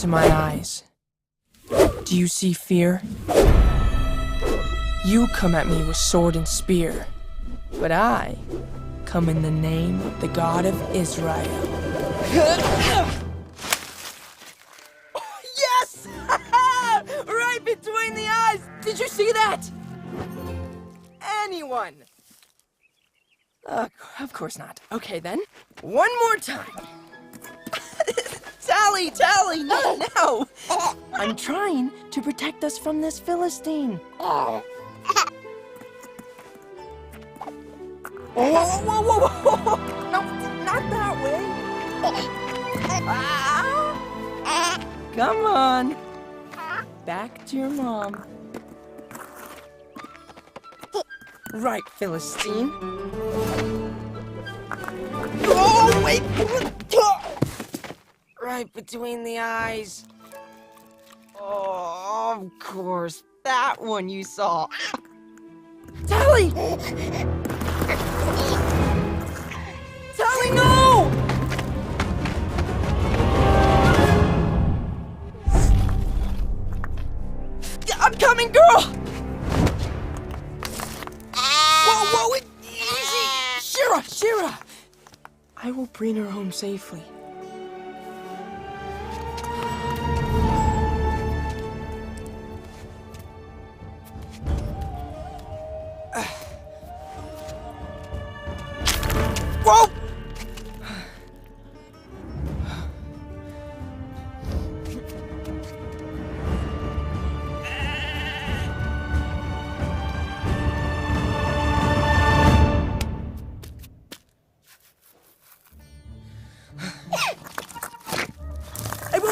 into my eyes. Do you see fear? You come at me with sword and spear, but I come in the name of the God of Israel. Yes! Right between the eyes! Did you see that? Anyone? Of course not. Okay then, one more time. Tally, not now! I'm trying to protect us from this Philistine. Whoa! No, not that way. Come on. Back to your mom. Right, Philistine. Oh, wait! Right between the eyes. Oh, of course. That one you saw. Tally! Tally, no! I'm coming, girl! Whoa, easy! Shira! I will bring her home safely. Whoa!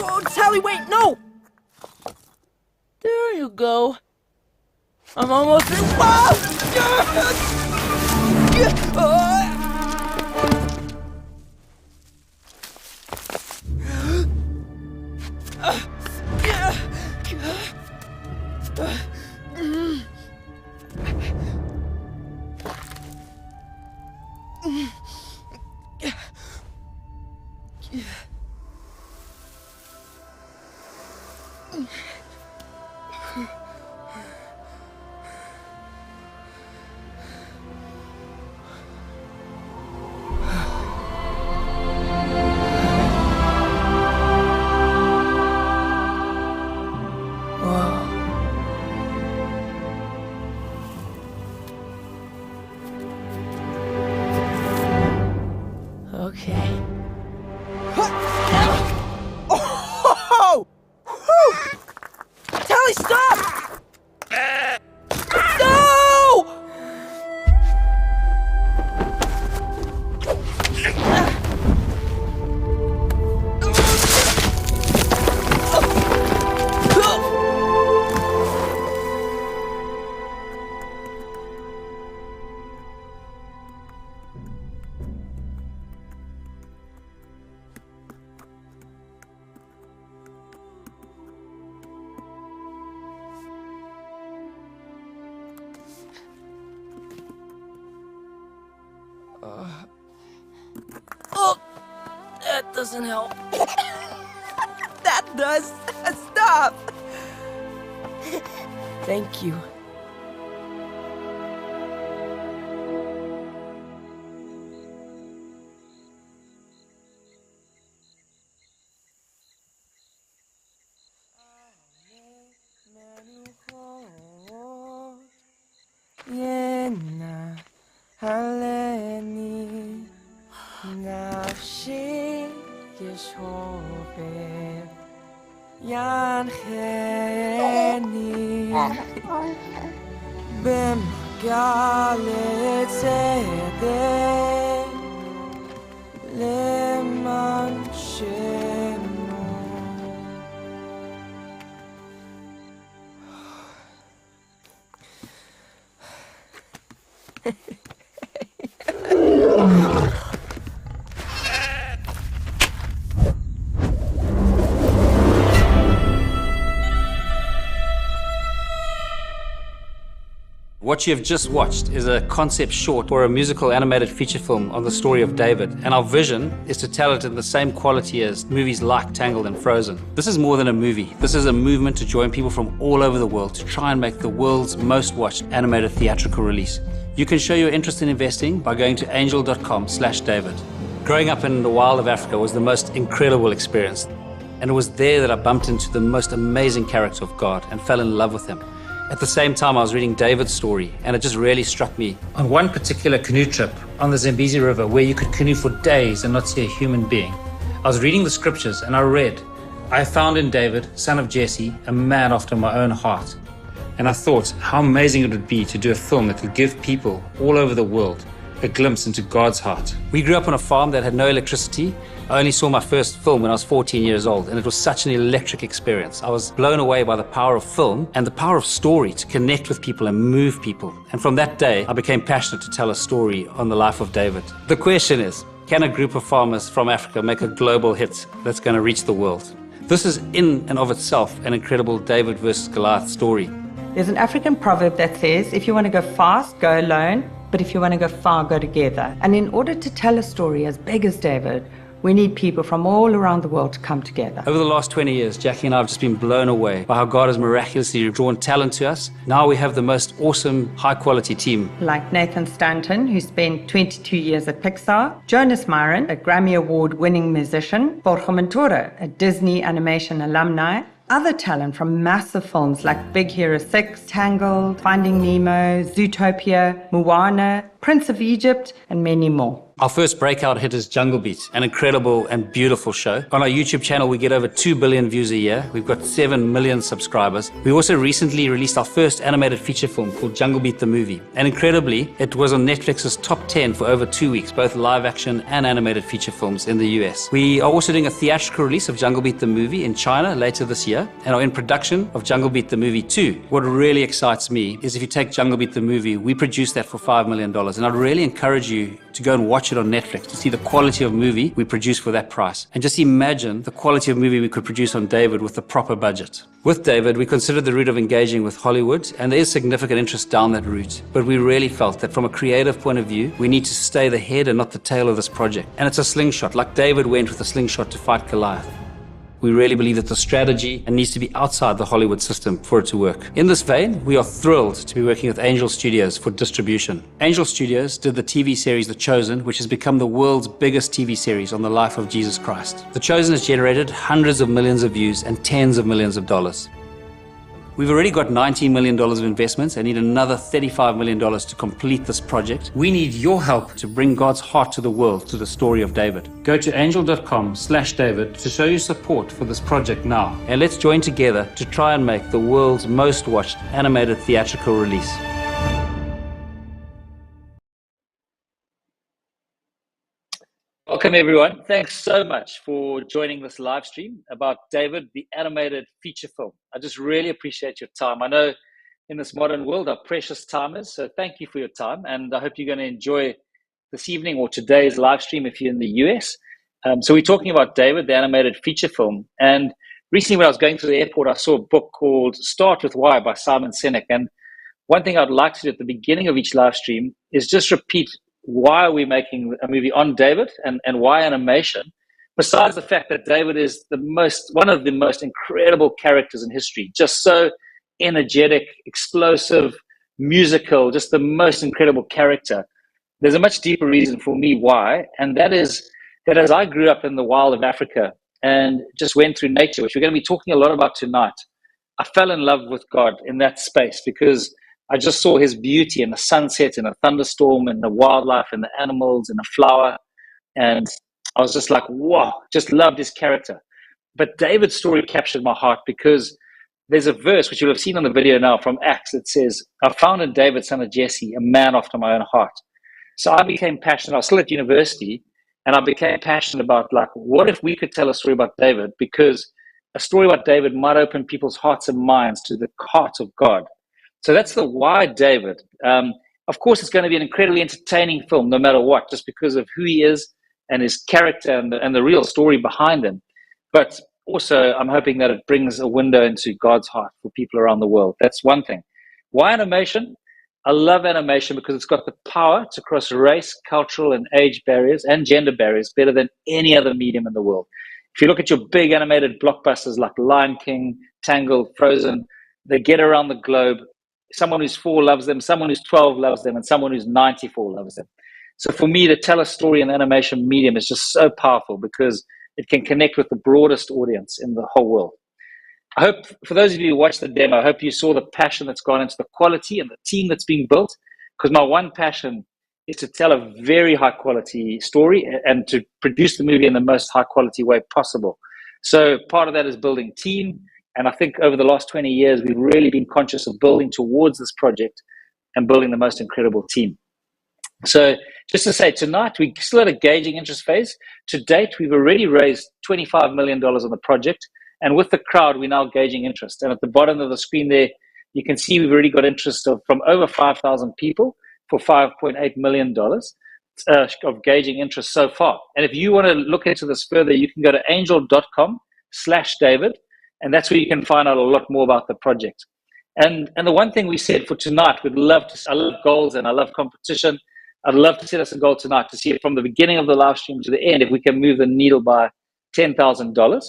Oh, Tally, wait, no! There you go. I'm almost there. Okay. Oh! Tally, stop! No! Oh, that doesn't help. That does. Stop. Thank you. Yena haleni nafshi yeshobeh yancheni b'mgalet tzedek leman shemo. What you have just watched is a concept short or a musical animated feature film on the story of David, and our vision is to tell it in the same quality as movies like Tangled and Frozen. This is more than a movie. This is a movement to join people from all over the world to try and make the world's most watched animated theatrical release. You can show your interest in investing by going to angel.com/David. Growing up in the wild of Africa was the most incredible experience, and it was there that I bumped into the most amazing character of God and fell in love with him. At the same time, I was reading David's story, and it just really struck me. On one particular canoe trip on the Zambezi River, where you could canoe for days and not see a human being, I was reading the scriptures and I read, "I found in David, son of Jesse, a man after my own heart." And I thought how amazing it would be to do a film that could give people all over the world a glimpse into God's heart. We grew up on a farm that had no electricity. I only saw my first film when I was 14 years old, and it was such an electric experience. I was blown away by the power of film and the power of story to connect with people and move people. And from that day, I became passionate to tell a story on the life of David. The question is, can a group of farmers from Africa make a global hit that's going to reach the world? This is in and of itself an incredible David versus Goliath story. There's an African proverb that says, if you want to go fast, go alone, but if you want to go far, go together. And in order to tell a story as big as David, we need people from all around the world to come together. Over the last 20 years, Jackie and I have just been blown away by how God has miraculously drawn talent to us. Now we have the most awesome, high-quality team. Like Nathan Stanton, who spent 22 years at Pixar, Jonas Myron, a Grammy Award-winning musician, Borja Mentora, a Disney animation alumni, other talent from massive films like Big Hero 6, Tangled, Finding Nemo, Zootopia, Moana, Prince of Egypt, and many more. Our first breakout hit is Jungle Beat, an incredible and beautiful show. On our YouTube channel, we get over 2 billion views a year. We've got 7 million subscribers. We also recently released our first animated feature film called Jungle Beat the Movie. And incredibly, it was on Netflix's top 10 for over 2 weeks, both live action and animated feature films in the US. We are also doing a theatrical release of Jungle Beat the Movie in China later this year, and are in production of Jungle Beat the Movie 2. What really excites me is if you take Jungle Beat the Movie, we produced that for $5 million. And I'd really encourage you to go and watch it on Netflix to see the quality of movie we produced for that price. And just imagine the quality of movie we could produce on David with the proper budget. With David, we considered the route of engaging with Hollywood, and there is significant interest down that route. But we really felt that from a creative point of view, we need to stay the head and not the tail of this project. And it's a slingshot, like David went with a slingshot to fight Goliath. We really believe that the strategy needs to be outside the Hollywood system for it to work. In this vein, we are thrilled to be working with Angel Studios for distribution. Angel Studios did the TV series The Chosen, which has become the world's biggest TV series on the life of Jesus Christ. The Chosen has generated hundreds of millions of views and tens of millions of dollars. We've already got $19 million of investments and need another $35 million to complete this project. We need your help to bring God's heart to the world through the story of David. Go to angel.com/David to show your support for this project now. And let's join together to try and make the world's most watched animated theatrical release. Welcome, everyone. Thanks so much for joining this live stream about David, the animated feature film. I just really appreciate your time. I know in this modern world our precious time is, so thank you for your time. And I hope you're going to enjoy this evening or today's live stream if you're in the US. So we're talking about David, the animated feature film. And recently when I was going through the airport, I saw a book called Start With Why by Simon Sinek. And one thing I'd like to do at the beginning of each live stream is just repeat why are we making a movie on David and why animation, besides the fact that David is one of the most incredible characters in history, just so energetic, explosive, musical, just the most incredible character. There's a much deeper reason for me why, and that is that as I grew up in the wild of Africa and just went through nature, which we're going to be talking a lot about tonight, I fell in love with God in that space because I just saw his beauty in the sunset, in a thunderstorm, in the wildlife, in the animals, in the flower. And I was just like, wow, just loved his character. But David's story captured my heart because there's a verse, which you'll have seen on the video now from Acts, that says, I found in David, son of Jesse, a man after my own heart. So I became passionate. I was still at university, and I became passionate about, like, what if we could tell a story about David? Because a story about David might open people's hearts and minds to the heart of God. So that's the why David. Of course, it's going to be an incredibly entertaining film, no matter what, just because of who he is and his character and the real story behind him. But also, I'm hoping that it brings a window into God's heart for people around the world. That's one thing. Why animation? I love animation because it's got the power to cross race, cultural, and age barriers and gender barriers better than any other medium in the world. If you look at your big animated blockbusters like Lion King, Tangled, Frozen, they get around the globe. Someone who's 4 loves them, someone who's 12 loves them, and someone who's 94 loves them. So for me to tell a story in the animation medium is just so powerful because it can connect with the broadest audience in the whole world. I hope, for those of you who watched the demo, I hope you saw the passion that's gone into the quality and the team that's being built, because my one passion is to tell a very high quality story and to produce the movie in the most high quality way possible. So part of that is building team. And I think over the last 20 years, we've really been conscious of building towards this project and building the most incredible team. So just to say, tonight, we're still at a gauging interest phase. To date, we've already raised $25 million on the project. And with the crowd, we're now gauging interest. And at the bottom of the screen there, you can see we've already got interest from over 5,000 people for $5.8 million of gauging interest so far. And if you want to look into this further, you can go to angel.com/David. And that's where you can find out a lot more about the project. And the one thing we said for tonight, I love goals and I love competition. I'd love to set us a goal tonight to see it from the beginning of the live stream to the end, if we can move the needle by $10,000.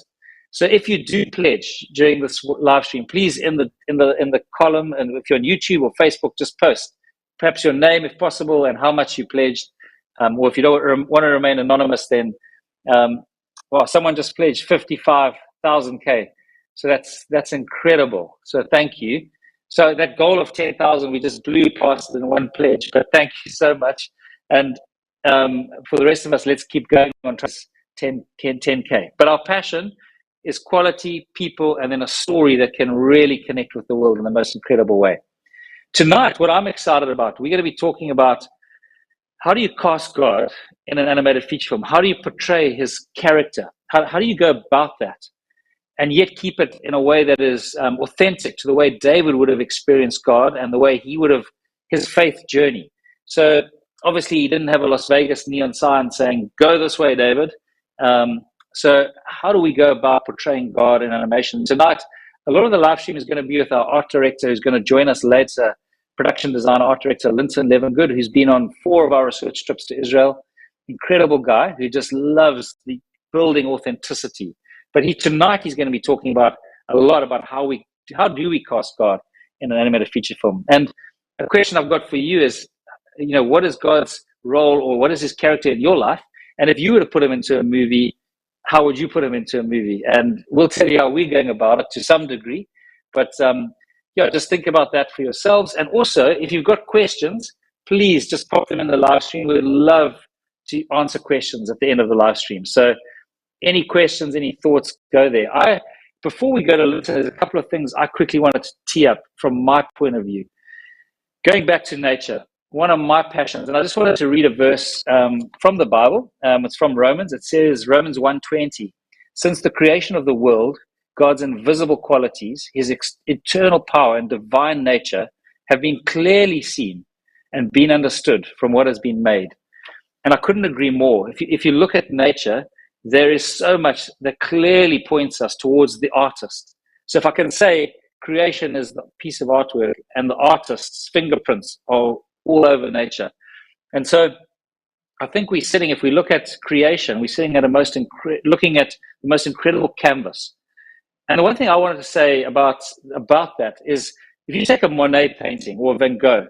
So if you do pledge during this live stream, please in the column, and if you're on YouTube or Facebook, just post perhaps your name if possible and how much you pledged. Or if you don't want to remain anonymous, then someone just pledged 55,000K. So that's incredible. So thank you. So that goal of 10,000, we just blew past in one pledge, but thank you so much. And For the rest of us, let's keep going on 10K. But our passion is quality, people, and then a story that can really connect with the world in the most incredible way. Tonight, what I'm excited about, we're going to be talking about how do you cast God in an animated feature film? How do you portray his character? How do you go about that? And yet keep it in a way that is authentic to the way David would have experienced God and the way he would have, his faith journey. So obviously he didn't have a Las Vegas neon sign saying, go this way, David. So how do we go about portraying God in animation? Tonight, a lot of the live stream is going to be with our art director who's going to join us later, production designer, art director, Linton Levengood, who's been on 4 of our research trips to Israel. Incredible guy who just loves the building authenticity. But tonight he's going to be talking about a lot about how do we cast God in an animated feature film. And a question I've got for you is, what is God's role or what is his character in your life? And if you were to put him into a movie, how would you put him into a movie? And we'll tell you how we're going about it to some degree. But just think about that for yourselves. And also, if you've got questions, please just pop them in the live stream. We'd love to answer questions at the end of the live stream. So any questions, any thoughts, go there. Before we go to Linton, there's a couple of things I quickly wanted to tee up from my point of view. Going back to nature, one of my passions, and I just wanted to read a verse from the Bible. It's from Romans. It says, Romans 1:20, since the creation of the world, God's invisible qualities, his eternal power and divine nature have been clearly seen and been understood from what has been made. And I couldn't agree more. If you look at nature, there is so much that clearly points us towards the artist. So if I can say creation is the piece of artwork and the artist's fingerprints are all over nature. And so I think if we look at creation, we're sitting at looking at the most incredible canvas. And the one thing I wanted to say about that is, if you take a Monet painting or a Van Gogh,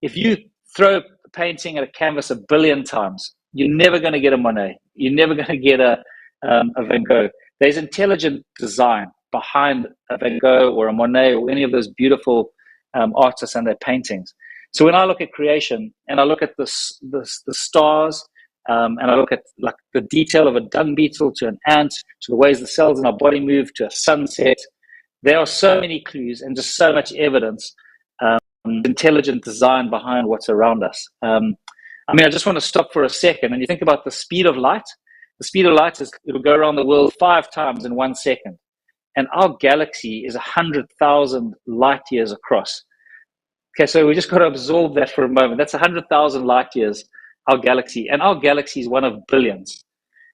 if you throw a painting at a canvas 1 billion times, you're never going to get a Monet. You're never going to get a Van Gogh. There's intelligent design behind a Van Gogh or a Monet or any of those beautiful artists and their paintings. So when I look at creation and I look at the stars and I look at like the detail of a dung beetle to an ant, to the ways the cells in our body move, to a sunset, there are so many clues and just so much evidence, intelligent design behind what's around us. I just want to stop for a second and you think about the speed of light. The speed of light it'll go around the world 5 times in 1 second. And our galaxy is 100,000 light years across. Okay, so we just got to absorb that for a moment. That's 100,000 light years, our galaxy. And our galaxy is one of billions.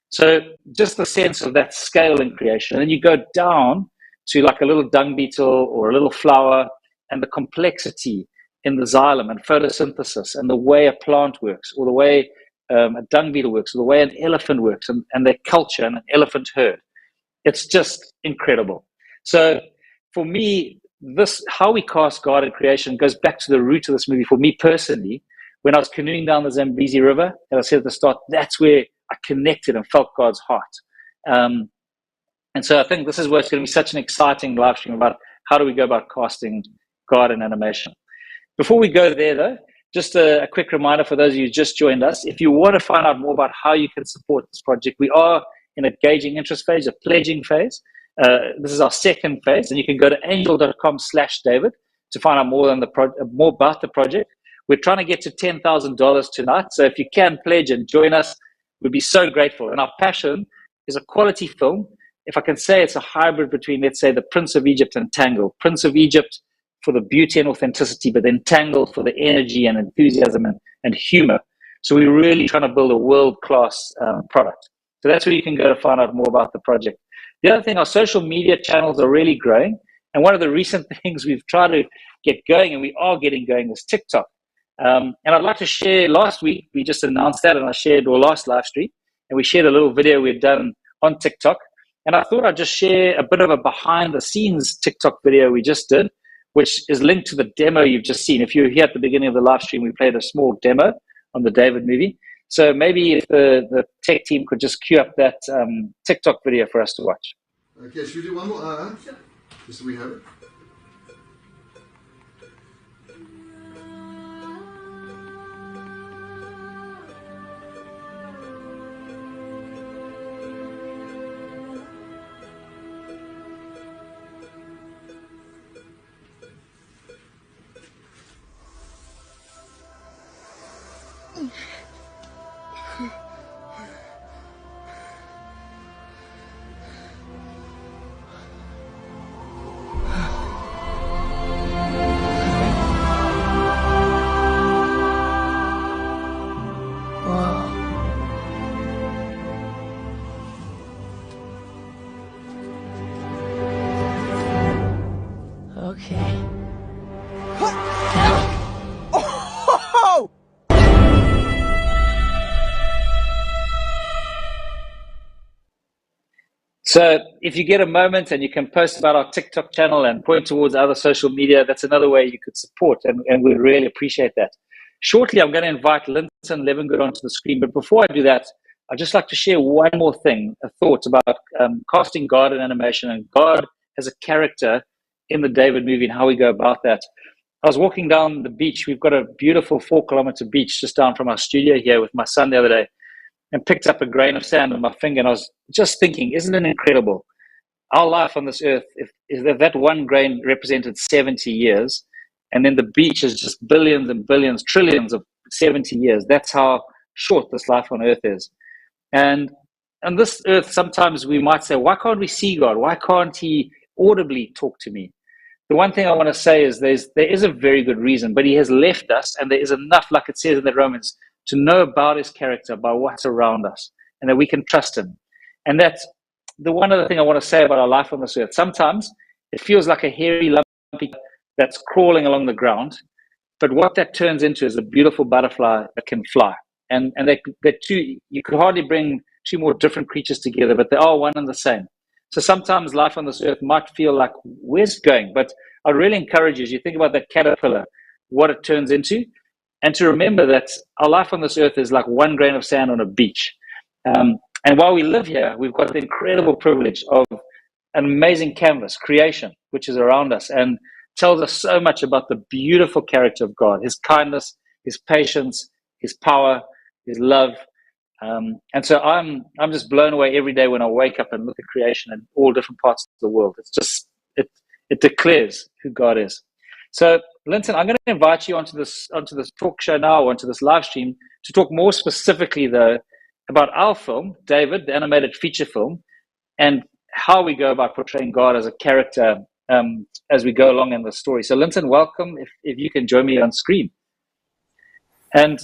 So just the sense of that scale in creation. And you go down to like a little dung beetle or a little flower and the complexity in the xylem and photosynthesis and the way a plant works or the way a dung beetle works or the way an elephant works and their culture and an elephant herd. It's just incredible. So for me, how we cast God in creation goes back to the root of this movie. For me personally, when I was canoeing down the Zambezi River, and I said at the start, that's where I connected and felt God's heart. And so I think this is where it's going to be such an exciting live stream about how do we go about casting God in animation. Before we go there, though, just a quick reminder for those of you who just joined us. If you want to find out more about how you can support this project, we are in a gauging interest phase, a pledging phase. This is our second phase, and you can go to angel.com/David to find out more about the project. We're trying to get to $10,000 tonight, so if you can pledge and join us, we'd be so grateful. And our passion is a quality film. If I can say it's a hybrid between, let's say, the Prince of Egypt and Tangled. Prince of Egypt for the beauty and authenticity, but then Tangled for the energy and enthusiasm and humor. So we're really trying to build a world-class product. So that's where you can go to find out more about the project. The other thing, our social media channels are really growing. And one of the recent things we've tried to get going, and we are getting going, is TikTok. And I'd like to share, last week, we just announced that, and I shared our last live stream, and we shared a little video we've done on TikTok. And I thought I'd just share a bit of a behind-the-scenes TikTok video we just did, which is linked to the demo you've just seen. If you were here at the beginning of the live stream, we played a small demo on the David movie. So maybe if the tech team could just queue up that TikTok video for us to watch. Okay, should we do one more? Sure. Just so we have it. So if you get a moment and you can post about our TikTok channel and point towards other social media, that's another way you could support, and we really appreciate that. Shortly, I'm going to invite Linton Levengood onto the screen, but before I do that, I'd just like to share one more thing, a thought about casting God in animation and God as a character in the David movie and how we go about that. I was walking down the beach. We've got a beautiful 4-kilometer beach just down from our studio here with my son the other day, and picked up a grain of sand on my finger. And I was just thinking, isn't it incredible? Our life on this earth, if that one grain represented 70 years, and then the beach is just billions and billions, trillions of 70 years. That's how short this life on earth is. And on this earth, sometimes we might say, why can't we see God? Why can't he audibly talk to me? The one thing I want to say is there is a very good reason, but he has left us, and there is enough, like it says in the Romans, to know about his character, by what's around us, and that we can trust him. And that's the one other thing I want to say about our life on this earth. Sometimes it feels like a hairy, lumpy that's crawling along the ground, but what that turns into is a beautiful butterfly that can fly. And they're two, you could hardly bring two more different creatures together, but they are one and the same. So sometimes life on this earth might feel like, where's it going? But I really encourage you, as you think about that caterpillar, what it turns into, and to remember that our life on this earth is like one grain of sand on a beach. And while we live here, we've got the incredible privilege of an amazing canvas, creation, which is around us and tells us so much about the beautiful character of God, his kindness, his patience, his power, his love. And so I'm just blown away every day when I wake up and look at creation in all different parts of the world. It's just, it declares who God is. So, Linton, I'm going to invite you onto this talk show now, onto this live stream, to talk more specifically, though, about our film, David, the animated feature film, and how we go about portraying God as a character as we go along in the story. So, Linton, welcome, if you can join me on screen. And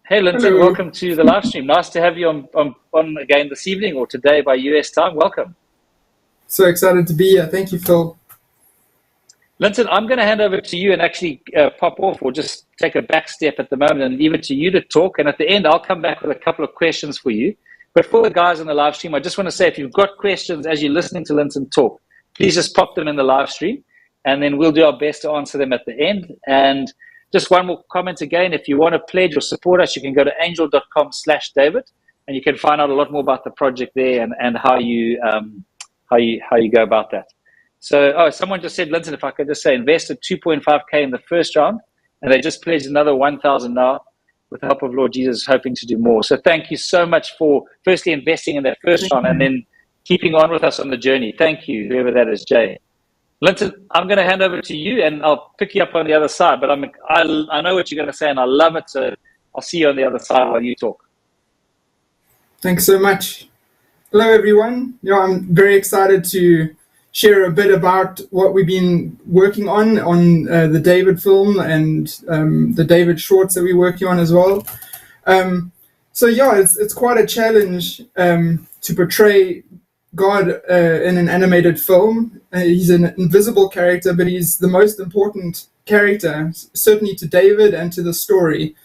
hey, Linton, hello. Welcome to the live stream. Nice to have you on again this evening or today by US time. Welcome. So excited to be here. Thank you, Phil. Linton, I'm going to hand over to you and actually pop off, or just take a back step at the moment and leave it to you to talk. And at the end, I'll come back with a couple of questions for you. But for the guys on the live stream, I just want to say, if you've got questions as you're listening to Linton talk, please just pop them in the live stream, and then we'll do our best to answer them at the end. And just one more comment again, if you want to pledge or support us, you can go to angel.com/David, and you can find out a lot more about the project there and how you go about that. So, someone just said, Linton, if I could just say, invested 2.5K in the first round, and they just pledged another 1,000 now, with the help of Lord Jesus, hoping to do more. So thank you so much for firstly investing in that first round and then keeping on with us on the journey. Thank you, whoever that is, Jay. Linton, I'm going to hand over to you, and I'll pick you up on the other side, but I know what you're going to say, and I love it, so I'll see you on the other side while you talk. Thanks so much. Hello, everyone. I'm very excited to share a bit about what we've been working on the David film and the David shorts that we're working on as well. It's quite a challenge to portray God in an animated film. He's an invisible character, but he's the most important character, certainly to David and to the story.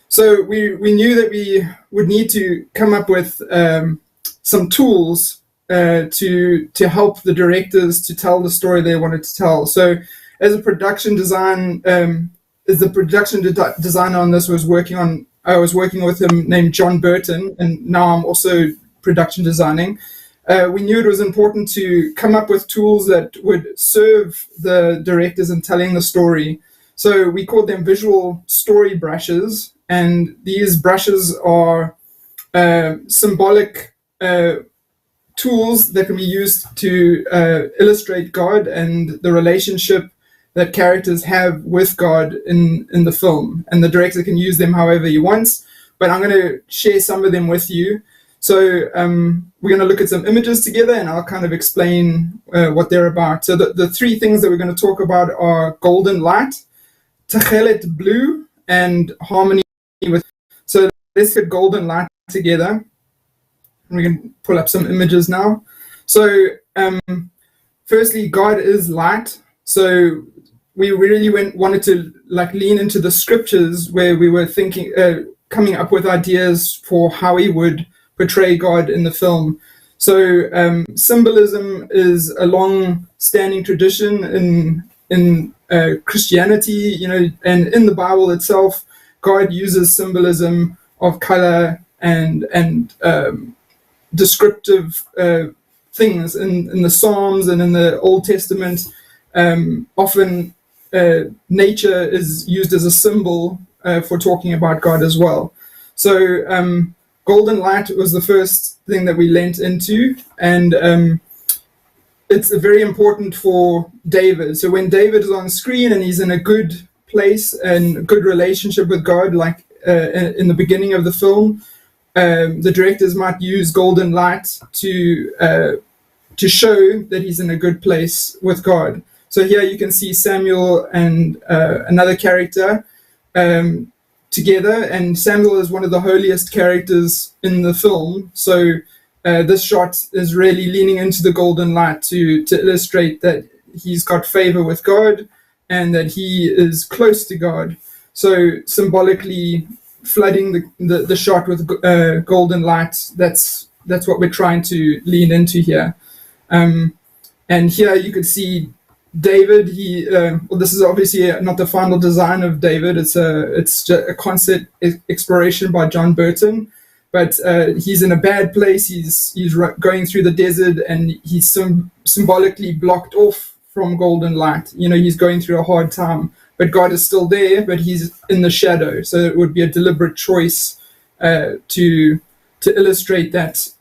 So we knew that we would need to come up with some tools to help the directors to tell the story they wanted to tell. So as a production design, designer on this I was working with him named John Burton, and now I'm also production designing. We knew it was important to come up with tools that would serve the directors in telling the story. So we called them visual story brushes, and these brushes are symbolic tools that can be used to illustrate God and the relationship that characters have with God in the film. And the director can use them however he wants, but I'm going to share some of them with you. So we're going to look at some images together, and I'll kind of explain what they're about. So the three things that we're going to talk about are golden light, Tachelet Blue, and harmony with. So let's get golden light together. We can pull up some images now. So firstly, God is light. So we really wanted to lean into the scriptures where we were thinking, coming up with ideas for how he would portray God in the film. So symbolism is a long-standing tradition in Christianity, and in the Bible itself, God uses symbolism of color and descriptive things in the Psalms and in the Old Testament. Often nature is used as a symbol for talking about God as well. So golden light was the first thing that we lent into, and it's very important for David. So when David is on screen and he's in a good place and a good relationship with God, like in the beginning of the film, the directors might use golden light to show that he's in a good place with God. So here you can see Samuel and another character together, and Samuel is one of the holiest characters in the film. So this shot is really leaning into the golden light to illustrate that he's got favor with God and that he is close to God. So symbolically flooding the shot with golden light, that's what we're trying to lean into here. And here you could see David. This is obviously not the final design of David. It's just a concept exploration by John Burton. But he's in a bad place. He's going through the desert, and he's symbolically blocked off from golden light. He's going through a hard time, but God is still there, but he's in the shadow. So it would be a deliberate choice to illustrate that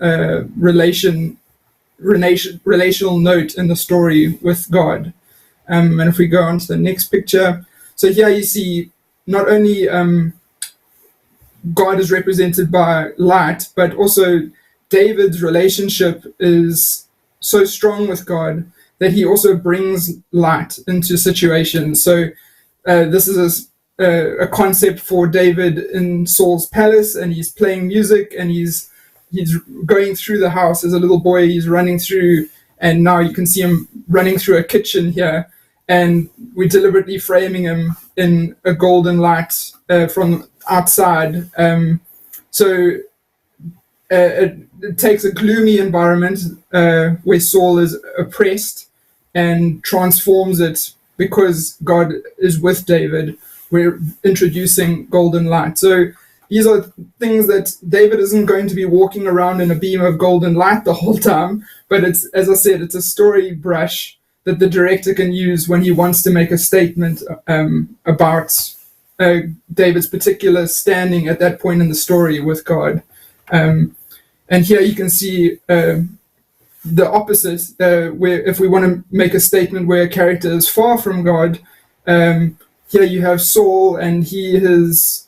relational note in the story with God. And if we go on to the next picture, so here you see not only God is represented by light, but also David's relationship is so strong with God that he also brings light into situations. So this is a concept for David in Saul's palace, and he's playing music, and he's going through the house as a little boy. He's running through, and now you can see him running through a kitchen here, and we're deliberately framing him in a golden light from outside. So it takes a gloomy environment where Saul is oppressed and transforms it because God is with David. We're introducing golden light. So these are things that David isn't going to be walking around in a beam of golden light the whole time, but it's, as I said, it's a story brush that the director can use when he wants to make a statement about David's particular standing at that point in the story with God. And here you can see the opposite, where if we want to make a statement where a character is far from God, here you have Saul, and he is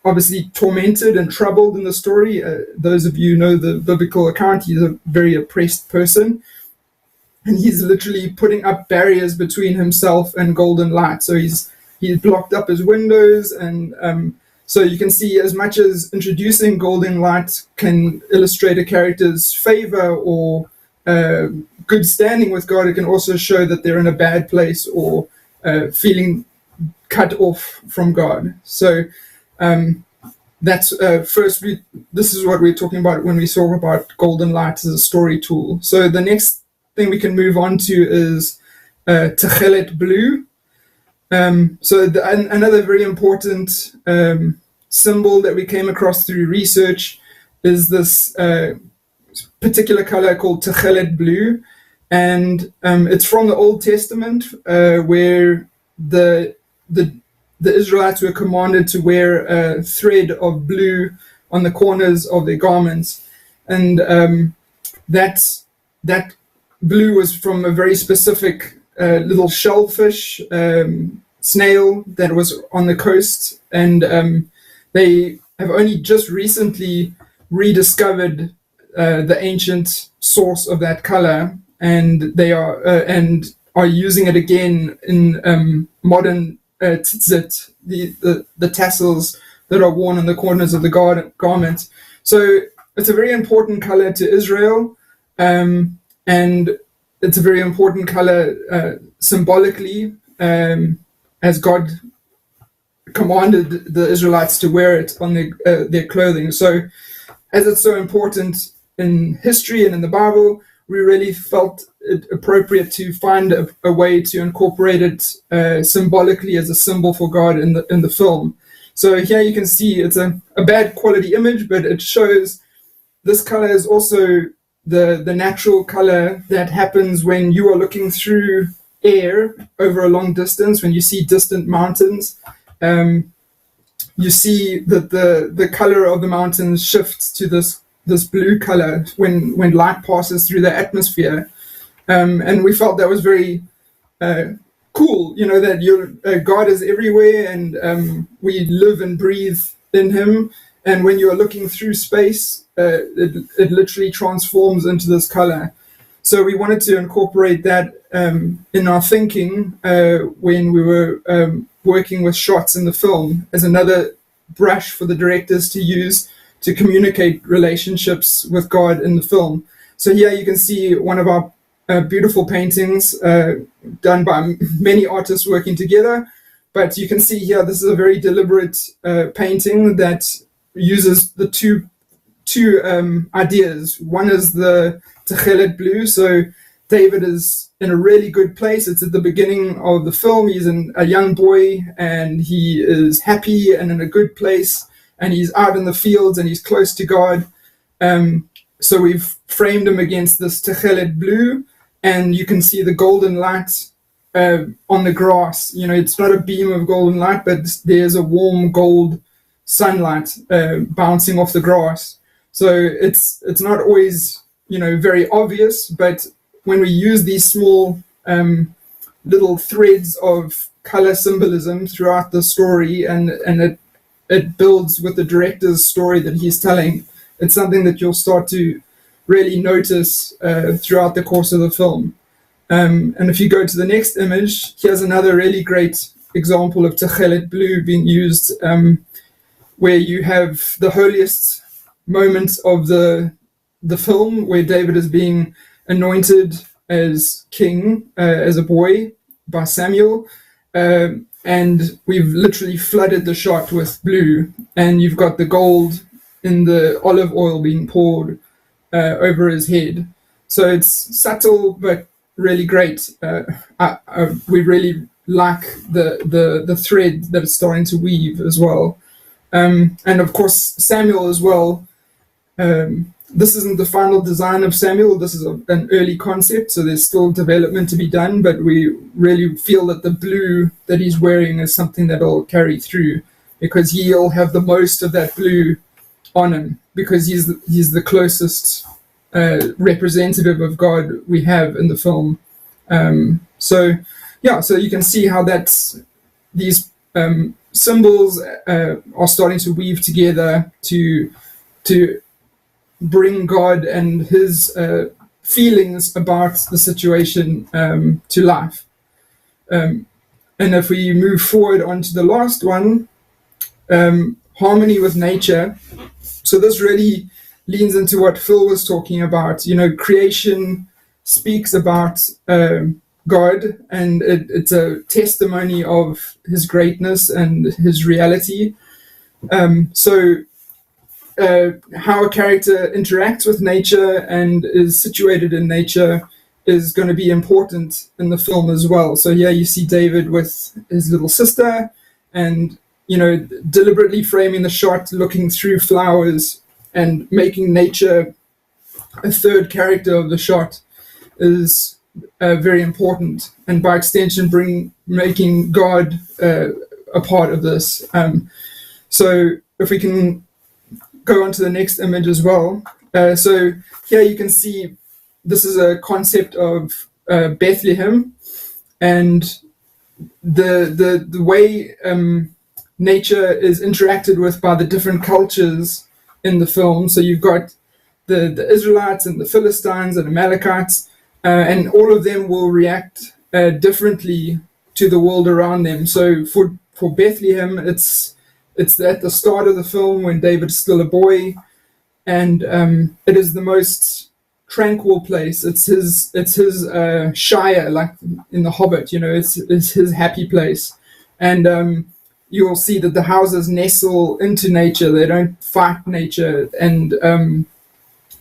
obviously tormented and troubled in the story. Those of you who know the biblical account, he's a very oppressed person, and he's literally putting up barriers between himself and golden light. So he's blocked up his windows, and so you can see, as much as introducing golden light can illustrate a character's favor or good standing with God, it can also show that they're in a bad place or feeling cut off from God. So that's first. This is what we're talking about when we talk about golden light as a story tool. So the next thing we can move on to is Tachelet Blue. Another very important symbol that we came across through research is this particular color called Tachelet Blue, and it's from the Old Testament, where the Israelites were commanded to wear a thread of blue on the corners of their garments, and that blue was from a very specific little shellfish snail that was on the coast, and they have only just recently rediscovered the ancient source of that color, and they are using it again in modern tzitzit, the tassels that are worn on the corners of the garment. So it's a very important color to Israel, and it's a very important color symbolically, as God commanded the Israelites to wear it on their clothing. So as it's so important in history and in the Bible, we really felt it appropriate to find a way to incorporate it symbolically as a symbol for God in the film. So here you can see it's a bad quality image, but it shows this color is also the natural color that happens when you are looking through air over a long distance. When you see distant mountains, you see that the color of the mountains shifts to this blue color when light passes through the atmosphere. And we felt that was very cool, that God is everywhere, and we live and breathe in him. And when you're looking through space, it literally transforms into this color. So we wanted to incorporate that in our thinking when we were working with shots in the film, as another brush for the directors to use to communicate relationships with God in the film. So here you can see one of our beautiful paintings done by many artists working together. But you can see here, this is a very deliberate painting that uses the two ideas. One is the Tachelet Blue. So David is in a really good place. It's at the beginning of the film. He's a young boy, and he is happy and in a good place, and he's out in the fields and he's close to God. So we've framed him against this Tachelet Blue, and you can see the golden light on the grass. It's not a beam of golden light, but there's a warm gold sunlight bouncing off the grass. So it's not always very obvious, but when we use these small little threads of color symbolism throughout the story, and it builds with the director's story that he's telling, it's something that you'll start to really notice throughout the course of the film. And if you go to the next image, here's another really great example of Tachelet Blue being used, where you have the holiest moment of the film, where David is being anointed as king as a boy by Samuel, and we've literally flooded the shot with blue, and you've got the gold in the olive oil being poured over his head. So it's subtle but really great. We really like the thread that it's starting to weave as well. And of course Samuel as well. This isn't the final design of Samuel. This is an early concept, so there's still development to be done, but we really feel that the blue that he's wearing is something that'll carry through, because he'll have the most of that blue on him, because he's the closest representative of God we have in the film. So you can see how these symbols are starting to weave together to bring God and his feelings about the situation to life. And if we move forward onto the last one, harmony with nature. So this really leans into what Phil was talking about. Creation speaks about God, and it's a testimony of his greatness and his reality. How a character interacts with nature and is situated in nature is going to be important in the film as well. So here you see David with his little sister, and deliberately framing the shot, looking through flowers and making nature a third character of the shot is very important, and by extension making God a part of this. So if we can go on to the next image as well. So here you can see this is a concept of Bethlehem, and the way nature is interacted with by the different cultures in the film. So you've got the Israelites and the Philistines and Amalekites, and all of them will react differently to the world around them. So for Bethlehem, it's at the start of the film when David's still a boy, and it is the most tranquil place. It's his shire, like in The Hobbit. It's his happy place, and you'll see that the houses nestle into nature. They don't fight nature, and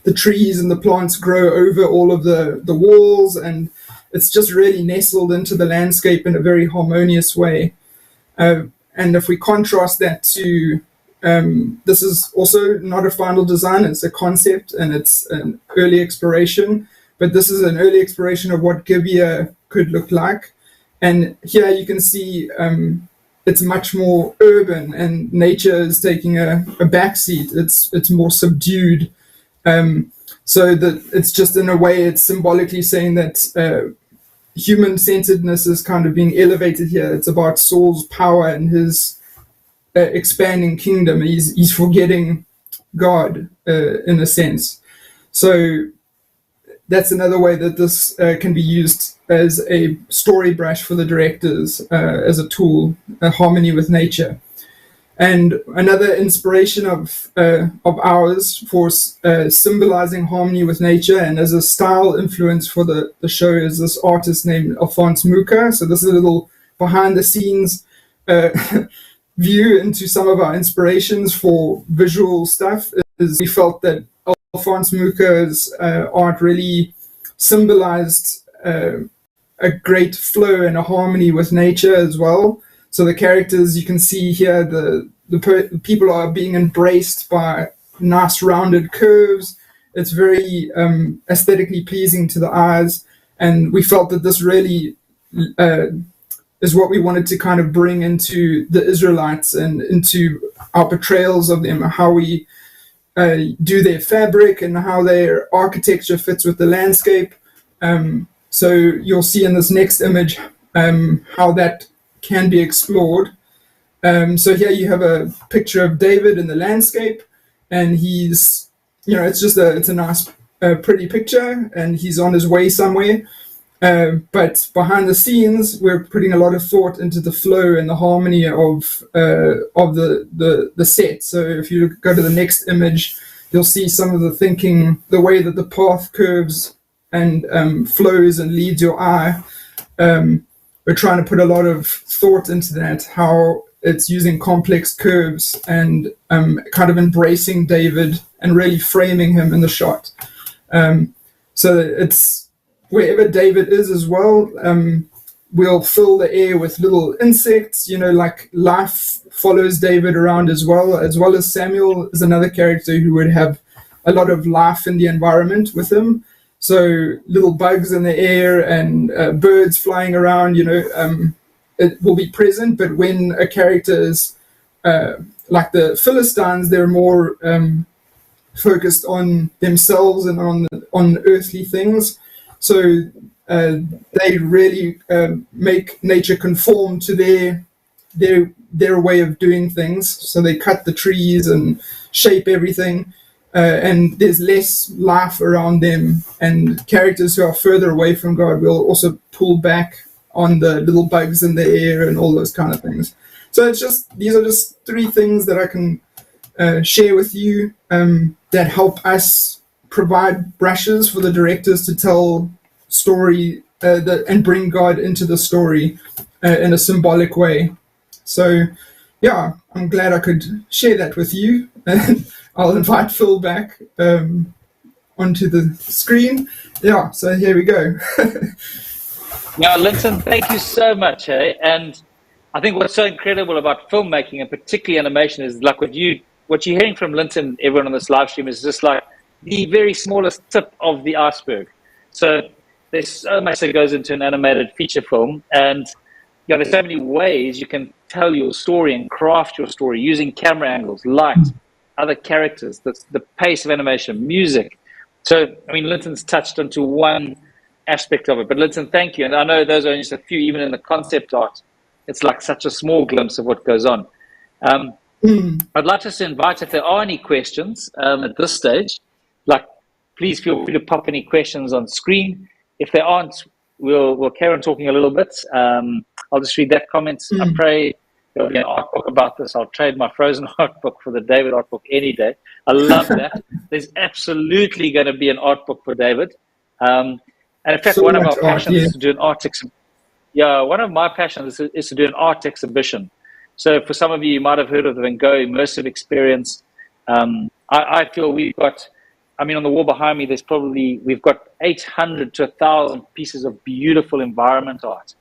the trees and the plants grow over all of the walls, and it's just really nestled into the landscape in a very harmonious way. And if we contrast that to, this is also not a final design, it's a concept and it's an early exploration, but this is an early exploration of what Gibeah could look like. And here you can see it's much more urban, and nature is taking a backseat. It's more subdued. So that it's just, in a way, it's symbolically saying that human-centeredness is kind of being elevated here. It's about Saul's power and his expanding kingdom. He's forgetting God in a sense. So that's another way that this can be used as a story brush for the directors, as a tool, a harmony with nature. And another inspiration of ours for symbolizing harmony with nature and as a style influence for the show is this artist named Alphonse Muka. So this is a little behind the scenes view into some of our inspirations for visual stuff. Is we felt that Alphonse Muka's art really symbolized a great flow and a harmony with nature as well. So the characters, you can see here, the people are being embraced by nice rounded curves. It's very aesthetically pleasing to the eyes. And we felt that this really is what we wanted to kind of bring into the Israelites and into our portrayals of them, how we do their fabric and how their architecture fits with the landscape. So you'll see in this next image how that can be explored. So here you have a picture of David in the landscape, and he's, it's a nice, pretty picture, and he's on his way somewhere. But behind the scenes, we're putting a lot of thought into the flow and the harmony of the set. So if you go to the next image, you'll see some of the thinking, the way that the path curves and flows and leads your eye. We're trying to put a lot of thought into that, how it's using complex curves and kind of embracing David and really framing him in the shot. So it's wherever David is as well, we'll fill the air with little insects, like life follows David around as well as Samuel is another character who would have a lot of life in the environment with him. So little bugs in the air and birds flying around, it will be present. But when a character is like the Philistines, they're more focused on themselves and on earthly things. So they really make nature conform to their way of doing things. So they cut the trees and shape everything. And there's less life around them, and characters who are further away from God will also pull back on the little bugs in the air and all those kind of things. So these are just three things that I can share with you that help us provide brushes for the directors to tell story and bring God into the story in a symbolic way. So yeah, I'm glad I could share that with you. I'll invite Phil back onto the screen. Yeah, so here we go. Yeah, Linton, thank you so much. And I think what's so incredible about filmmaking and particularly animation is like what you're hearing from Linton, everyone on this live stream, is just like the very smallest tip of the iceberg. So there's so much that goes into an animated feature film, and there's so many ways you can tell your story and craft your story using camera angles, light, other characters, the pace of animation, music. So, Linton's touched onto one aspect of it. But Linton, thank you. And I know those are just a few, even in the concept art. It's like such a small glimpse of what goes on. I'd like us to invite, if there are any questions at this stage, please feel free to pop any questions on screen. If there aren't, we'll carry on talking a little bit. I'll just read that comment. I pray there'll be an art book about this. I'll trade my Frozen art book for the David art book any day. I love that. There's absolutely going to be an art book for David. And in fact, one of our passions is to do an art exhibition. Yeah, one of my passions is to do an art exhibition. So for some of you might have heard of the Van Gogh immersive experience. I feel we've got I mean, on the wall behind me, we've got 800 to 1,000 pieces of beautiful environment art.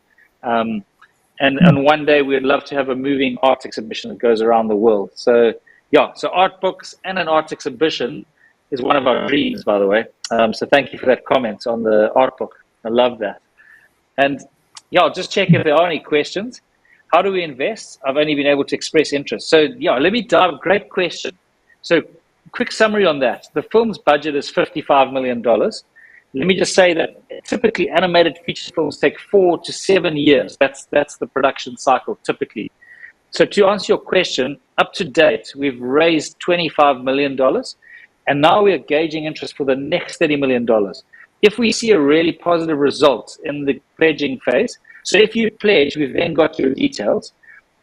And one day we'd love to have a moving art exhibition that goes around the world. So yeah, so art books and an art exhibition is one of our dreams, by the way. So thank you for that comment on the art book. I love that. And yeah, I'll just check if there are any questions. How do we invest? I've only been able to express interest. So yeah, let me dive. Great question. So quick summary on that. The film's budget is $55 million. Let me just say that typically animated feature films take 4 to 7 years. That's the production cycle typically. So to answer your question, up to date, we've raised $25 million, and now we are gauging interest for the next $30 million. If we see a really positive result in the pledging phase, so if you pledge, we've then got your details,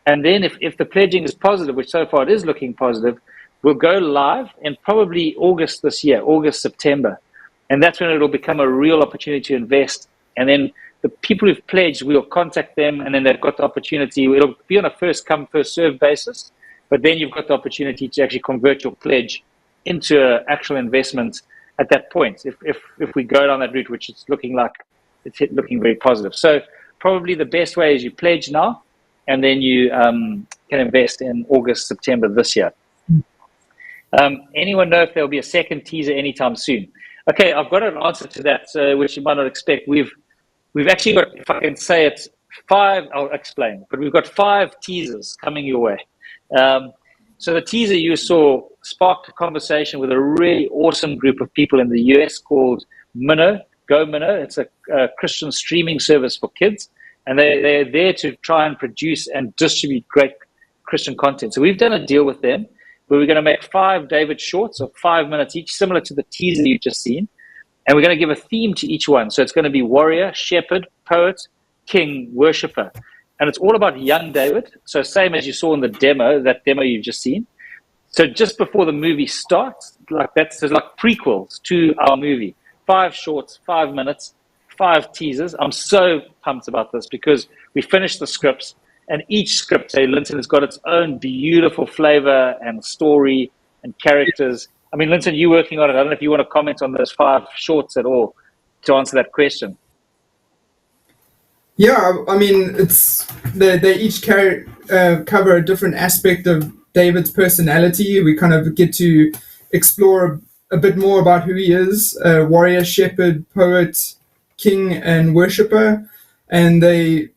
and then if the pledging is positive, which so far it is looking positive, we'll go live in probably August this year, August, September. And that's when it'll become a real opportunity to invest. And then the people who've pledged, we'll contact them, and then they've got the opportunity. It'll be on a first come, first serve basis, but then you've got the opportunity to actually convert your pledge into an actual investment at that point, if we go down that route, which it's looking like it's looking very positive. So probably the best way is you pledge now, and then you can invest in August, September this year. Anyone know if there'll be a second teaser anytime soon? Okay, I've got an answer to that, which you might not expect. We've actually got, if I can say it, 5. I'll explain. But we've got 5 teasers coming your way. So the teaser you saw sparked a conversation with a really awesome group of people in the US called Minnow. Go Minnow. It's a Christian streaming service for kids, and they're there to try and produce and distribute great Christian content. So we've done a deal with them, where we're going to make 5 David shorts of 5 minutes each, similar to the teaser you've just seen. And we're going to give a theme to each one. So it's going to be warrior, shepherd, poet, king, worshipper. And it's all about young David. So same as you saw in the demo, that demo you've just seen. So just before the movie starts, there's like prequels to our movie. 5 shorts, 5 minutes, 5 teasers. I'm so pumped about this because we finished the scripts. And each script, say, Linton, has got its own beautiful flavor and story and characters. I mean, Linton, you're working on it. I don't know if you want to comment on those 5 shorts at all to answer that question. Yeah, I mean, they each cover a different aspect of David's personality. We kind of get to explore a bit more about who he is: warrior, shepherd, poet, king, and worshipper. And they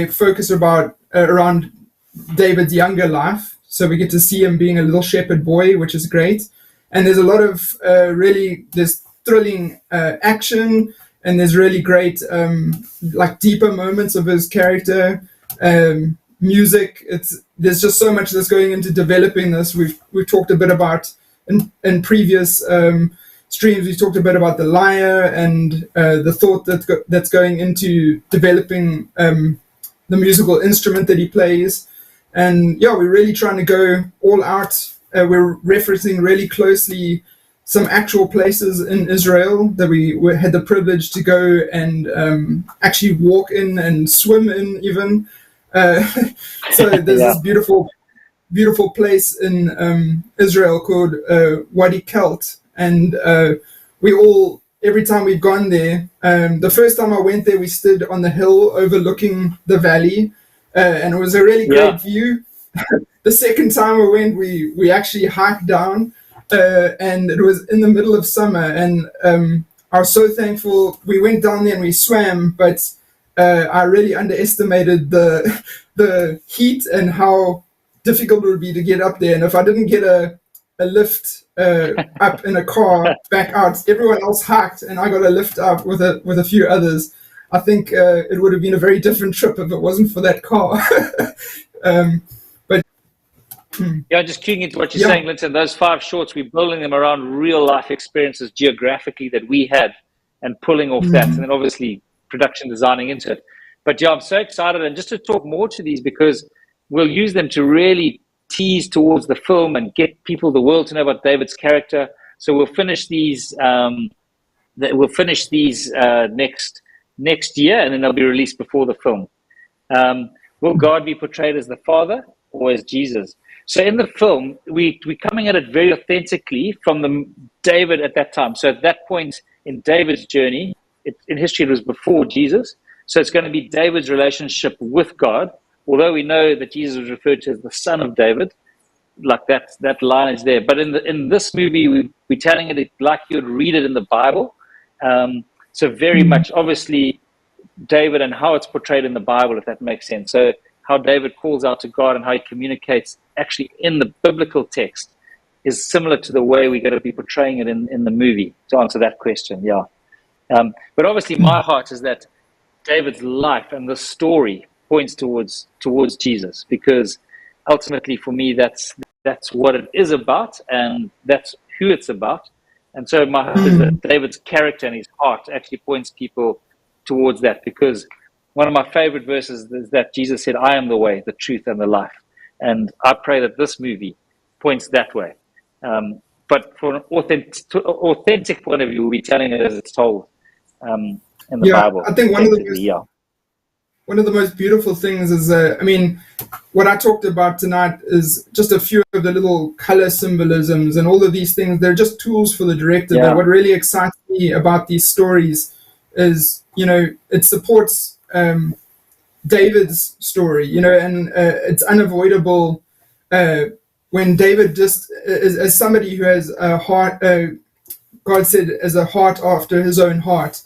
focus around David's younger life. So we get to see him being a little shepherd boy, which is great. And there's a lot of there's thrilling action, and there's really great deeper moments of his character. Music. There's just so much that's going into developing this. We've talked a bit about in previous streams. We talked a bit about the lyre and the thought that's going into developing the musical instrument that he plays. And yeah, we're really trying to go all out. We're referencing really closely some actual places in Israel that we had the privilege to go and actually walk in and swim in even. So there's this beautiful place in Israel called Wadi Kelt. And every time we've gone there, the first time I went there, we stood on the hill overlooking the valley, and it was a really great view. The second time we went, we actually hiked down, and it was in the middle of summer, and I was so thankful. We went down there and we swam, but I really underestimated the heat and how difficult it would be to get up there. And if I didn't get a lift up in a car back out, everyone else hiked, and I got a lift up with a few others. I think it would have been a very different trip if it wasn't for that car. Just keying into what you're saying, Linton, those 5 shorts, we're building them around real life experiences geographically that we had and pulling off that, and then obviously production designing into it. But I'm so excited, and just to talk more to these, because we'll use them to really tease towards the film and get people, the world, to know about David's character. So we'll finish these next year, and then they'll be released before the film. Will God be portrayed as the Father or as Jesus? So in the film, we're coming at it very authentically from the David at that time. So at that point in David's journey, in history, it was before Jesus. So it's going to be David's relationship with God, although we know that Jesus was referred to as the son of David, like that line is there. But in this movie, we're telling it like you would read it in the Bible. So very much, obviously, David and how it's portrayed in the Bible, if that makes sense. So how David calls out to God and how he communicates actually in the biblical text is similar to the way we're going to be portraying it in the movie, to answer that question, yeah. But obviously my heart is that David's life and the story points towards Jesus, because ultimately for me that's what it is about, and that's who it's about. And so my hope is that David's character and his heart actually points people towards that, because one of my favorite verses is that Jesus said, I am the way, the truth, and the life. And I pray that this movie points that way. But for an authentic point of view, we'll be telling it as it's told in the Bible. I think one of the most beautiful things is, what I talked about tonight is just a few of the little color symbolisms and all of these things. They're just tools for the director. But what really excites me about these stories is, it supports David's story, and it's unavoidable when David just, as somebody who has a heart, God said, as a heart after his own heart.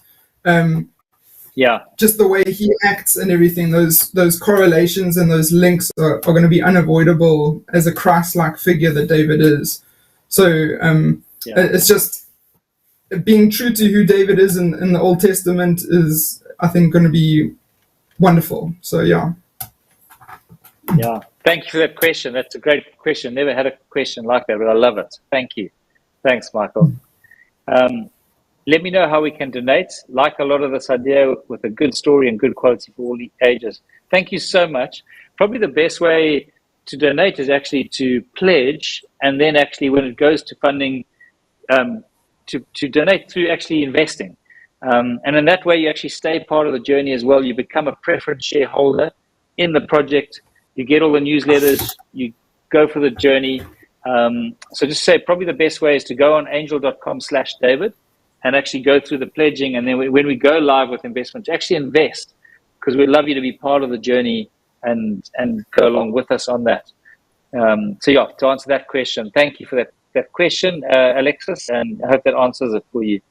Just the way he acts and everything, those correlations and those links are going to be unavoidable as a Christ-like figure that David is. So it's just being true to who David is in the Old Testament is, I think, going to be wonderful. So yeah. Thank you for that question. That's a great question. Never had a question like that, but I love it. Thank you. Thanks, Michael. Let me know how we can donate. Like a lot of this idea with a good story and good quality for all the ages. Thank you so much. Probably the best way to donate is actually to pledge, and then actually when it goes to funding, to donate through actually investing. And in that way, you actually stay part of the journey as well. You become a preference shareholder in the project. You get all the newsletters. You go for the journey. So just say probably the best way is to go on angel.com/David and actually go through the pledging. And then when we go live with investment, actually invest, because we'd love you to be part of the journey and go along with us on that. So yeah, to answer that question, thank you for that question, Alexis, and I hope that answers it for you.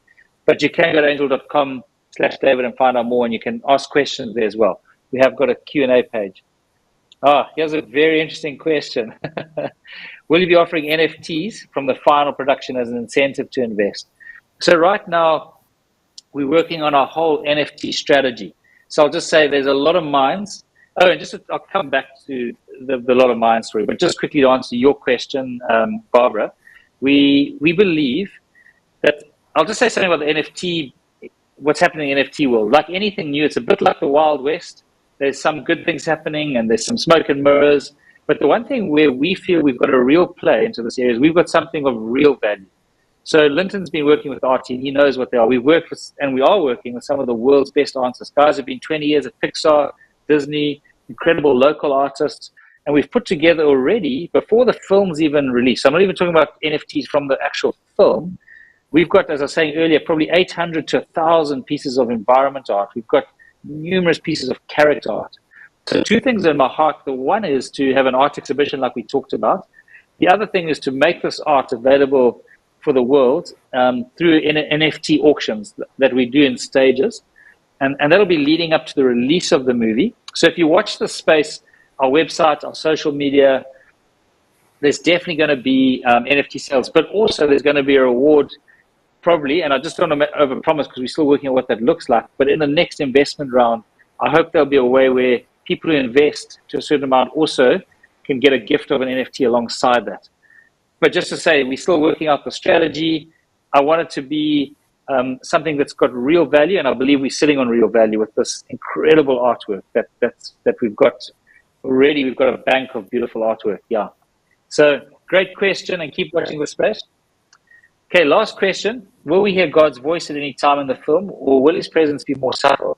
But you can go to angel.com/David and find out more, and you can ask questions there as well. We have got a Q&A page. Here's a very interesting question. Will you be offering NFTs from the final production as an incentive to invest? So right now, we're working on our whole NFT strategy. So I'll just say there's a lot of minds. And I'll come back to the lot of minds story, but just quickly to answer your question, Barbara, we believe that, I'll just say something about the NFT, what's happening in the NFT world. Like anything new, it's a bit like the Wild West. There's some good things happening and there's some smoke and mirrors. But the one thing where we feel we've got a real play into this area is we've got something of real value. So Linton's been working with our team. He knows what they are. We work with, and we are working with some of the world's best artists. Guys have been 20 years at Pixar, Disney, incredible local artists. And we've put together already, before the film's even released, so I'm not even talking about NFTs from the actual film, we've got, as I was saying earlier, probably 800 to 1,000 pieces of environment art. We've got numerous pieces of character art. So two things in my heart. The one is to have an art exhibition like we talked about. The other thing is to make this art available for the world through NFT auctions that we do in stages. And that'll be leading up to the release of the movie. So if you watch the space, our website, our social media, there's definitely going to be NFT sales, but also there's going to be a reward probably, and I just don't want to overpromise because we're still working on what that looks like, but in the next investment round, I hope there'll be a way where people who invest to a certain amount also can get a gift of an NFT alongside that. But just to say, we're still working out the strategy. I want it to be something that's got real value, and I believe we're sitting on real value with this incredible artwork that we've got already. We've got a bank of beautiful artwork, yeah. So great question, and keep watching the space. Okay, last question. Will we hear God's voice at any time in the film, or will his presence be more subtle?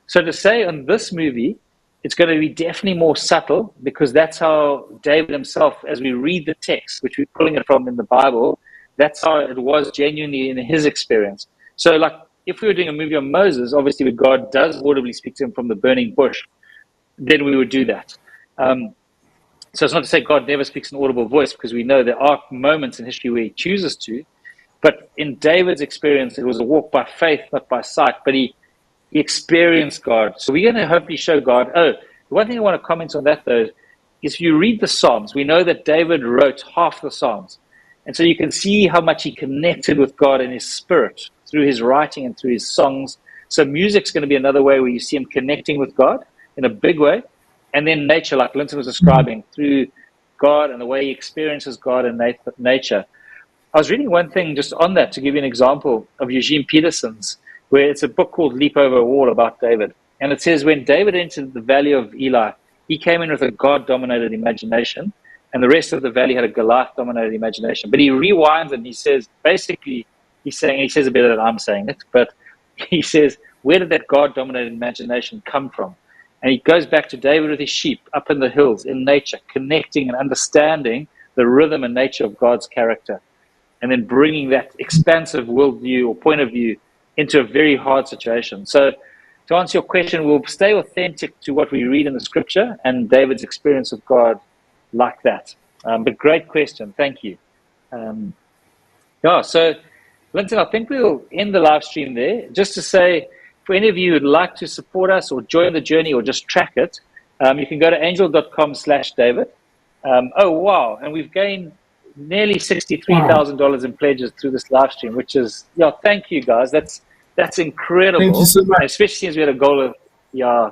So to say on this movie, It's going to be definitely more subtle, because that's how David himself, as we read the text, which we're pulling it from in the Bible, that's how it was genuinely in his experience. So, like, if we were doing a movie on Moses, obviously when God does audibly speak to him from the burning bush, then we would do that. So it's not to say God never speaks an audible voice, because we know there are moments in history where he chooses to. But in David's experience, it was a walk by faith, not by sight. But he experienced God. So we're going to hopefully show God. Oh, the one thing I want to comment on that, though, is if you read the Psalms, we know that David wrote half the Psalms. And so you can see how much he connected with God in his spirit through his writing and through his songs. So music's going to be another way where you see him connecting with God in a big way. And then nature, like Linton was describing, through God and the way he experiences God and nature. I was reading one thing just on that to give you an example of Eugene Peterson's, where it's a book called Leap Over a Wall about David. And it says when David entered the valley of Eli, he came in with a God-dominated imagination, and the rest of the valley had a Goliath-dominated imagination. But he rewinds and he says, basically, he says it better than I'm saying it, but he says, where did that God-dominated imagination come from? And he goes back to David with his sheep up in the hills, in nature, connecting and understanding the rhythm and nature of God's character, and then bringing that expansive worldview or point of view into a very hard situation. So to answer your question, we'll stay authentic to what we read in the scripture and David's experience of God like that. But great question. Thank you. So Linton, I think we'll end the live stream there. Just to say, for any of you who'd like to support us or join the journey or just track it, you can go to angel.com/David. Oh, wow. And we've gained nearly $63,000 in pledges through this live stream, which is, thank you guys. That's incredible. Thank you so much. Especially since we had a goal of,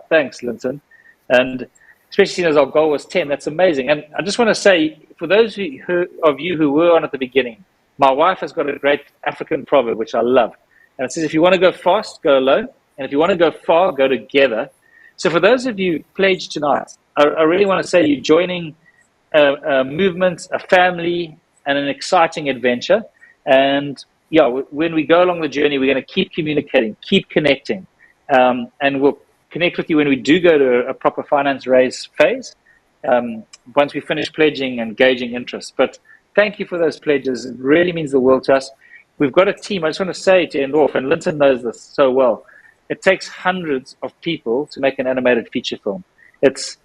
thanks, Linton. And especially as our goal was 10, that's amazing. And I just want to say, for those of you who were on at the beginning, my wife has got a great African proverb, which I love. And it says, if you want to go fast, go alone. And if you want to go far, go together. So for those of you pledged tonight, I really want to say you're joining a movement, a family, and an exciting adventure. And when we go along the journey, we're going to keep communicating, keep connecting. And we'll connect with you when we do go to a proper finance raise phase, once we finish pledging and gauging interest. But thank you for those pledges. It really means the world to us. We've got a team. I just want to say to end off, and Linton knows this so well, it takes hundreds of people to make an animated feature film. It's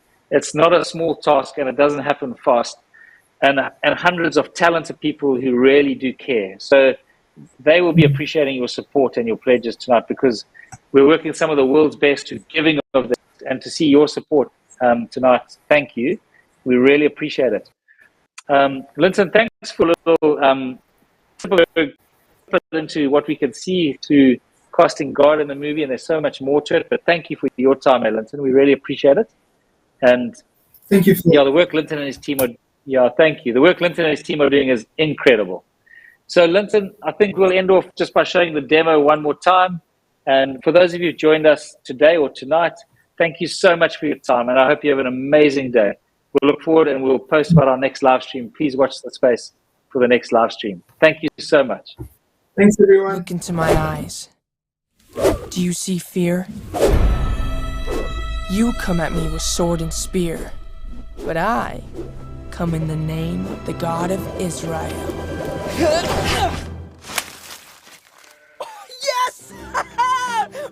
not a small task, and it doesn't happen fast. And hundreds of talented people who really do care. So they will be appreciating your support and your pledges tonight, because we're working with some of the world's best who're giving of this, and to see your support tonight, thank you. We really appreciate it. Linton, thanks for a little into what we can see to casting God in the movie, and there's so much more to it. But thank you for your time, Linton. We really appreciate it. And thank you. The work Linton and his team are. Thank you. The work Linton and his team are doing is incredible. So, Linton, I think we'll end off just by showing the demo one more time. And for those of you who joined us today or tonight, thank you so much for your time, and I hope you have an amazing day. We'll look forward, and we'll post about our next live stream. Please watch the space for the next live stream. Thank you so much. Thanks, everyone. Look into my eyes. Do you see fear? You come at me with sword and spear, but I come in the name of the God of Israel. Yes!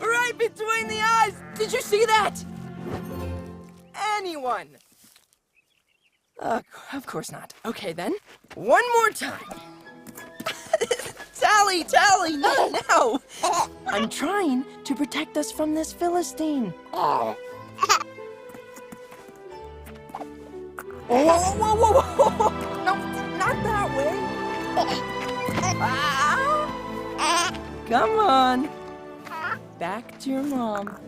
Right between the eyes! Did you see that? Anyone? Of course not. Okay, then. One more time. Tally, not now. I'm trying to protect us from this Philistine. Whoa. No, not that way. Come on. Back to your mom.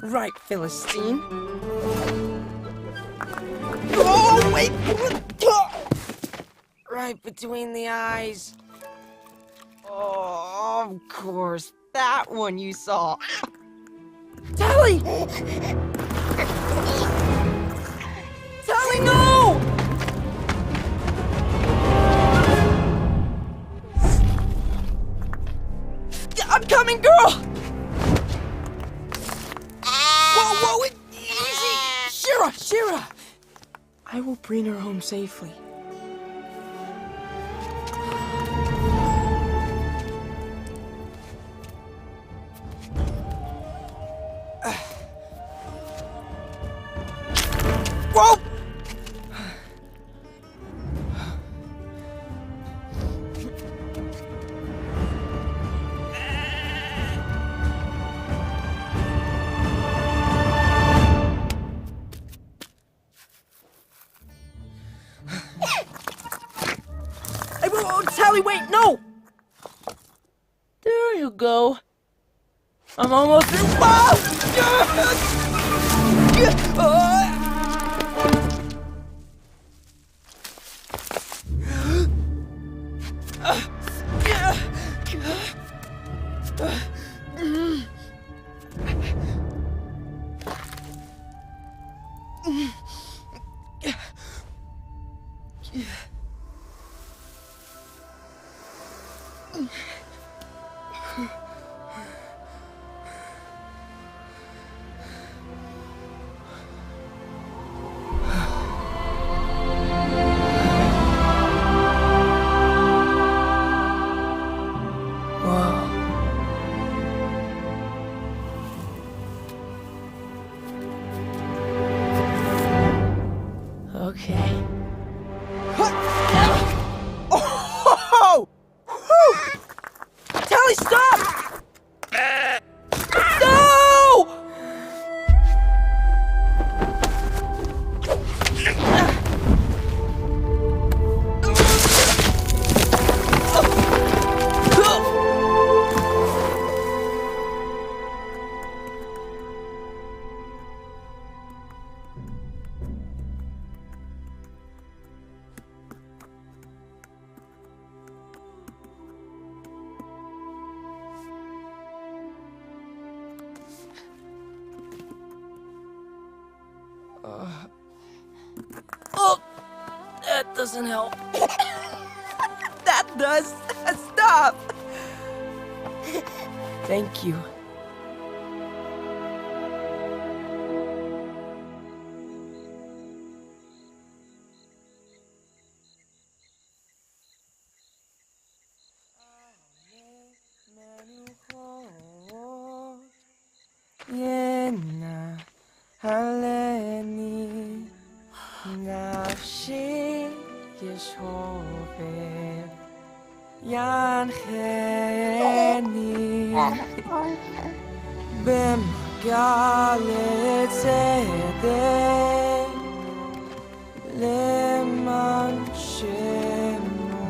Right, Philistine. Oh, wait. Right between the eyes. Oh, of course. That one you saw. Tally! Tally, no! I'm coming, girl! Shira! I will bring her home safely. Whoa! Hey, whoa, Tally, wait, no! There you go. I'm almost there. Whoa! Okay. Oh! Whew! Tally, stop! No! Oh, that doesn't help. That does. Stop. Thank you. Yena haleni nafshi yeshove yancheni b'magalet tzedek leman shemo.